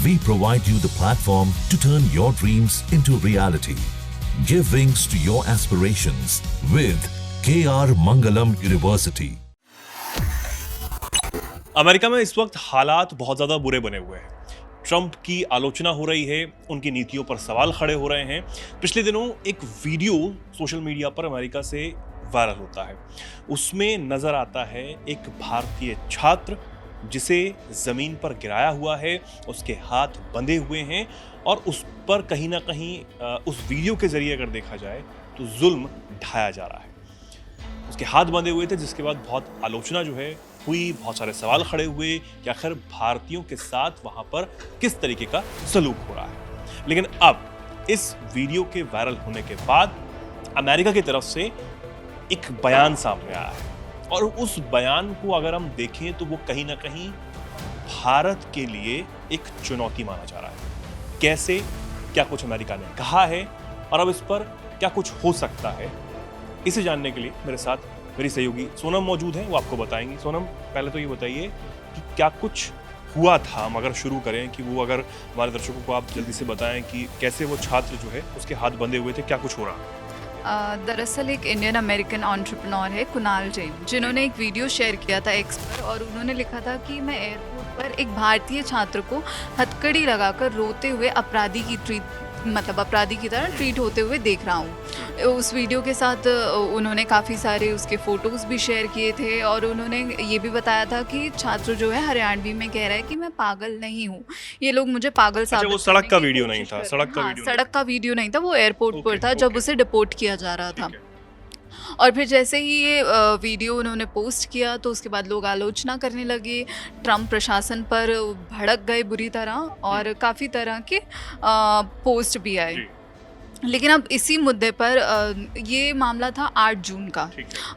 We provide you the platform to turn your dreams into reality. Give wings to your aspirations with KR Mangalam University. America में इस वक्त हालात बहुत ज़्यादा बुरे बने हुए हैं। ट्रंप की आलोचना हो रही है, उनकी नीतियों पर सवाल खड़े हो रहे हैं। पिछले दिनों एक वीडियो सोशल मीडिया पर अमेरिका से वायरल होता है। उसमें नज़र आता है एक भारतीय छात्र जिसे ज़मीन पर गिराया हुआ है, उसके हाथ बंधे हुए हैं और उस पर कहीं ना कहीं उस वीडियो के ज़रिए अगर देखा जाए तो जुल्म ढाया जा रहा है। उसके हाथ बंधे हुए थे, जिसके बाद बहुत आलोचना जो है हुई, बहुत सारे सवाल खड़े हुए कि आखिर भारतीयों के साथ वहाँ पर किस तरीके का सलूक हो रहा है। लेकिन अब इस वीडियो के वायरल होने के बाद अमेरिका की तरफ से एक बयान सामने आया है और उस बयान को अगर हम देखें तो वो कहीं ना कहीं भारत के लिए एक चुनौती माना जा रहा है। कैसे, क्या कुछ अमेरिका ने कहा है और अब इस पर क्या कुछ हो सकता है, इसे जानने के लिए मेरे साथ मेरी सहयोगी सोनम मौजूद है, वो आपको बताएंगी। सोनम, पहले तो ये बताइए कि क्या कुछ हुआ था, हम अगर शुरू करें कि वो अगर हमारे दर्शकों को आप जल्दी से बताएं कि कैसे वो छात्र जो है उसके हाथ बंधे हुए थे, क्या कुछ हो रहा। दरअसल एक इंडियन अमेरिकन एंटरप्रेन्योर है कुणाल जैन, जिन्होंने एक वीडियो शेयर किया था एक्स पर और उन्होंने लिखा था कि मैं एयरपोर्ट पर एक भारतीय छात्र को हथकड़ी लगाकर रोते हुए अपराधी की तरह ट्रीट होते हुए देख रहा हूँ। उस वीडियो के साथ उन्होंने काफ़ी सारे उसके फ़ोटोज़ भी शेयर किए थे और उन्होंने ये भी बताया था कि छात्र जो है हरियाणवी में कह रहा है कि मैं पागल नहीं हूँ, ये लोग मुझे पागल साबित वो सड़क का वीडियो नहीं था, सड़क का वीडियो नहीं था, वो एयरपोर्ट पर था जब उसे डिपोर्ट किया जा रहा था। और फिर जैसे ही ये वीडियो उन्होंने पोस्ट किया तो उसके बाद लोग आलोचना करने लगे, ट्रंप प्रशासन पर भड़क गए बुरी तरह और काफ़ी तरह के पोस्ट भी आए। लेकिन अब इसी मुद्दे पर ये मामला था 8 जून का।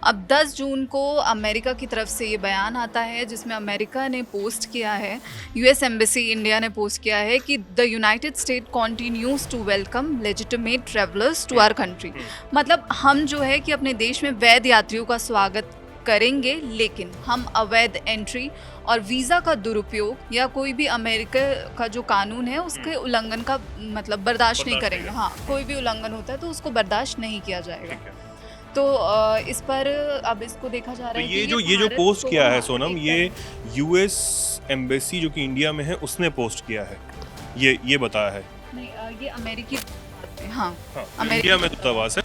अब 10 जून को अमेरिका की तरफ से ये बयान आता है जिसमें अमेरिका ने पोस्ट किया है, यूएस एम्बेसी इंडिया ने पोस्ट किया है कि the United State continues to welcome legitimate travellers to our country. मतलब हम जो है कि अपने देश में वैध यात्रियों का स्वागत करेंगे, लेकिन हम अवैध एंट्री और वीज़ा का दुरुपयोग या कोई भी अमेरिका का जो कानून है उसके उल्लंघन का मतलब बर्दाश्त नहीं करेंगे। हाँ, कोई भी उल्लंघन होता है तो उसको बर्दाश्त नहीं किया जाएगा। तो इस पर अब इसको देखा जा रहा है कि ये जो पोस्ट किया है सोनम, ये यूएस एम्बेसी जो कि इंडिया में है उसने पोस्ट किया है, ये बताया है। नहीं, ये अमेरिकी, हाँ इंडिया में दूतावास है,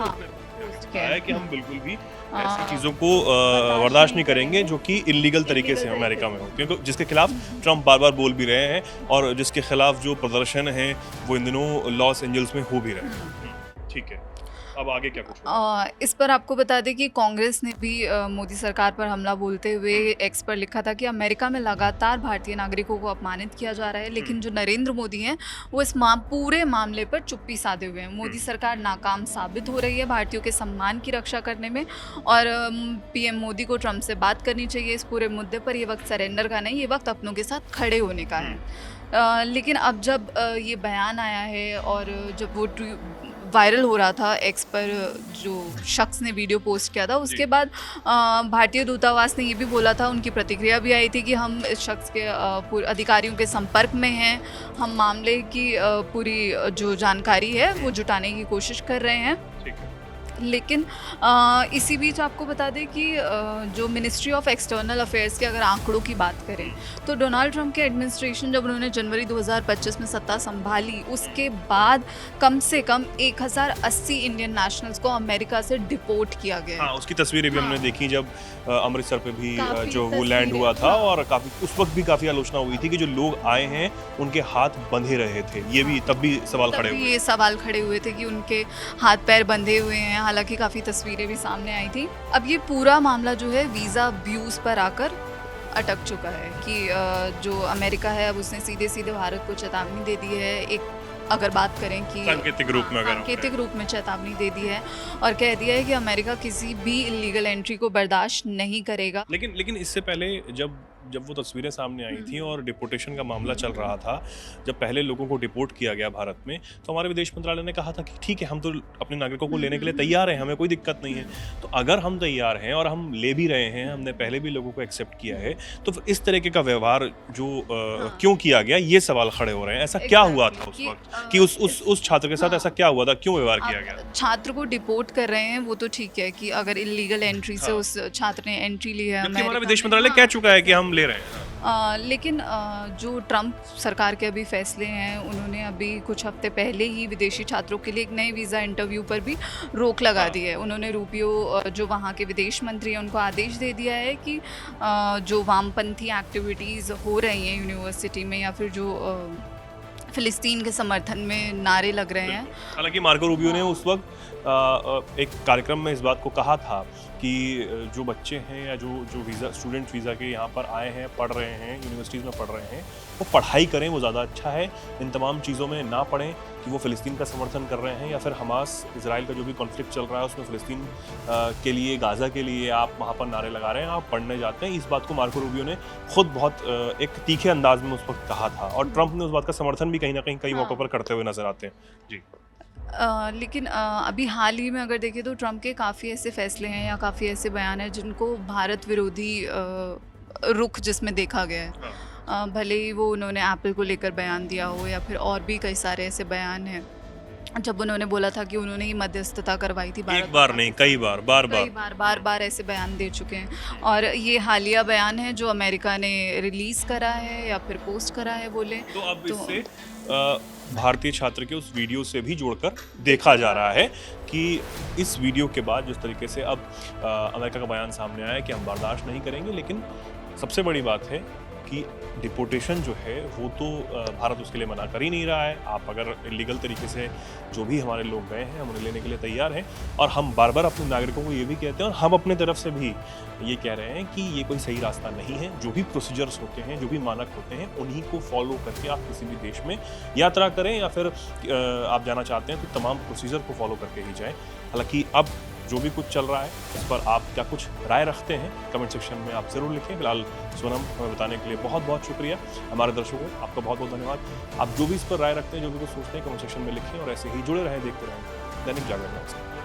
है कि हम बिल्कुल भी ऐसी चीज़ों को बर्दाश्त नहीं करेंगे जो कि इलीगल तरीके से अमेरिका में हो, क्योंकि जिसके खिलाफ ट्रंप बार बार बोल भी रहे हैं और जिसके खिलाफ जो प्रदर्शन है वो इन दिनों लॉस एंजल्स में हो भी रहे हैं। ठीक है, अब आगे क्या कुछ इस पर आपको बता दें कि कांग्रेस ने भी मोदी सरकार पर हमला बोलते हुए एक्स पर लिखा था कि अमेरिका में लगातार भारतीय नागरिकों को अपमानित किया जा रहा है, लेकिन जो नरेंद्र मोदी हैं वो इस पूरे मामले पर चुप्पी साधे हुए हैं। मोदी सरकार नाकाम साबित हो रही है भारतीयों के सम्मान की रक्षा करने में और पीएम मोदी को ट्रंप से बात करनी चाहिए इस पूरे मुद्दे पर। ये वक्त सरेंडर का नहीं, ये वक्त अपनों के साथ खड़े होने का है। लेकिन अब जब ये बयान आया है और जब वो वायरल हो रहा था एक्स पर, जो शख्स ने वीडियो पोस्ट किया था, उसके बाद भारतीय दूतावास ने ये भी बोला था, उनकी प्रतिक्रिया भी आई थी कि हम इस शख्स के अधिकारियों के संपर्क में हैं, हम मामले की पूरी जो जानकारी है वो जुटाने की कोशिश कर रहे हैं। लेकिन इसी बीच आपको बता दें कि जो मिनिस्ट्री ऑफ एक्सटर्नल अफेयर्स के अगर आंकड़ों की बात करें तो डोनाल्ड ट्रंप के एडमिनिस्ट्रेशन जब उन्होंने जनवरी 2025 में सत्ता संभाली उसके बाद कम से कम 1080 इंडियन नेशनल्स को अमेरिका से डिपोर्ट किया गया। हाँ, उसकी तस्वीरें भी हमने देखी जब अमृतसर पे भी जो वो लैंड हुआ था और उस वक्त भी काफ़ी आलोचना हुई थी कि जो लोग आए हैं उनके हाथ बंधे रहे थे। ये भी तब भी सवाल खड़े हुए थे कि उनके हाथ पैर बंधे हुए हैं, हालांकि काफ़ी तस्वीरें भी सामने आई थी। अब ये पूरा मामला जो है वीज़ा अब्यूज़ पर आकर अटक चुका है कि जो अमेरिका है अब उसने सीधे सीधे भारत को चेतावनी दे दी है। एक अगर बात करें कि सांकेतिक रूप में चेतावनी दे दी है और कह दिया है कि अमेरिका किसी भी इलीगल एंट्री को बर्दाश्त नहीं करेगा। लेकिन इससे पहले जब जब वो तस्वीरें सामने आई थी और डिपोर्टेशन का मामला चल रहा था, जब पहले लोगों को डिपोर्ट किया गया भारत में, तो हमारे विदेश मंत्रालय ने कहा था कि ठीक है, हम तो अपने नागरिकों को लेने के लिए तैयार हैं, हमें कोई दिक्कत नहीं है। तो अगर हम तैयार हैं और हम ले भी रहे हैं, हमने पहले भी लोगों को एक्सेप्ट किया है, तो फिर इस तरीके का व्यवहार जो क्यों किया गया, ये सवाल खड़े हो रहे हैं। ऐसा क्या हुआ था उस वक्त कि उस छात्र के साथ ऐसा क्या हुआ था, क्यों व्यवहार किया गया? छात्र को डिपोर्ट कर रहे हैं वो तो ठीक है कि अगर इलीगल एंट्री से उस छात्र ने एंट्री ली है, जबकि हमारा विदेश मंत्रालय कह चुका है कि हम ले रहे हैं। लेकिन जो ट्रंप सरकार के अभी फैसले हैं, उन्होंने अभी कुछ हफ्ते पहले ही विदेशी छात्रों के लिए एक नए वीज़ा इंटरव्यू पर भी रोक लगा दी है। उन्होंने रूबियो जो वहाँ के विदेश मंत्री हैं, उनको आदेश दे दिया है कि जो वामपंथी एक्टिविटीज़ हो रही हैं यूनिवर्सिटी में या फिर जो फ़िलिस्तीन के समर्थन में नारे लग रहे हैं। हालांकि मार्को रूबियो ने उस वक्त एक कार्यक्रम में इस बात को कहा था कि जो बच्चे हैं या जो वीज़ा स्टूडेंट वीज़ा के यहाँ पर आए हैं, पढ़ रहे हैं, यूनिवर्सिटीज़ में पढ़ रहे हैं, वो पढ़ाई करें, वो ज़्यादा अच्छा है। इन तमाम चीज़ों में ना पढ़ें कि वो फ़िलिस्तीन का समर्थन कर रहे हैं या फिर हमास इजराइल का जो भी कॉन्फ्लिक्ट चल रहा है उसमें फ़िलिस्तीन के लिए, गाज़ा के लिए आप वहाँ पर नारे लगा रहे हैं, आप पढ़ने जाते हैं। इस बात को मार्को रूबियो ने खुद बहुत एक तीखे अंदाज में उस वक्त कहा था और ट्रंप ने उस बात का समर्थन भी कहीं ना कहीं कई मौक़ों पर करते हुए नजर आते हैं। जी। लेकिन अभी हाल ही में अगर देखें तो ट्रंप के काफ़ी ऐसे फैसले हैं या काफ़ी ऐसे बयान हैं जिनको भारत विरोधी रुख जिसमें देखा गया है। भले ही वो उन्होंने एप्पल को लेकर बयान दिया हो या फिर और भी कई सारे ऐसे बयान हैं जब उन्होंने बोला था कि उन्होंने ही मध्यस्थता करवाई थी। एक बार नहीं, कई बार, बार बार ऐसे बयान दे चुके हैं और ये हालिया बयान है जो अमेरिका ने रिलीज़ करा है या फिर पोस्ट करा है बोले तो अब इससे भारतीय छात्र के उस वीडियो से भी जोड़कर देखा जा रहा है कि इस वीडियो के बाद जिस तरीके से अब अमेरिका का बयान सामने आया है कि हम बर्दाश्त नहीं करेंगे, लेकिन सबसे बड़ी बात है कि डिपोर्टेशन जो है वो तो भारत उसके लिए मना कर ही नहीं रहा है। आप अगर इलीगल तरीके से जो भी हमारे लोग गए हैं, हम उन्हें लेने के लिए तैयार हैं और हम बार बार अपने नागरिकों को ये भी कहते हैं और हम अपने तरफ से भी ये कह रहे हैं कि ये कोई सही रास्ता नहीं है। जो भी प्रोसीजर्स होते हैं, जो भी मानक होते हैं, उन्हीं को फॉलो करके आप किसी भी देश में यात्रा करें या फिर आप जाना चाहते हैं तो तमाम प्रोसीजर को फॉलो करके ही जाएँ। हालाँकि अब जो भी कुछ चल रहा है इस पर आप क्या कुछ राय रखते हैं, कमेंट सेक्शन में आप ज़रूर लिखें। फिलहाल सोनम, हमें बताने के लिए बहुत बहुत शुक्रिया। हमारे दर्शकों आपका बहुत बहुत धन्यवाद। आप जो भी इस पर राय रखते हैं, जो भी कुछ सोचते हैं, कमेंट सेक्शन में लिखें और ऐसे ही जुड़े रहें, देखते रहें दैनिक जागरण।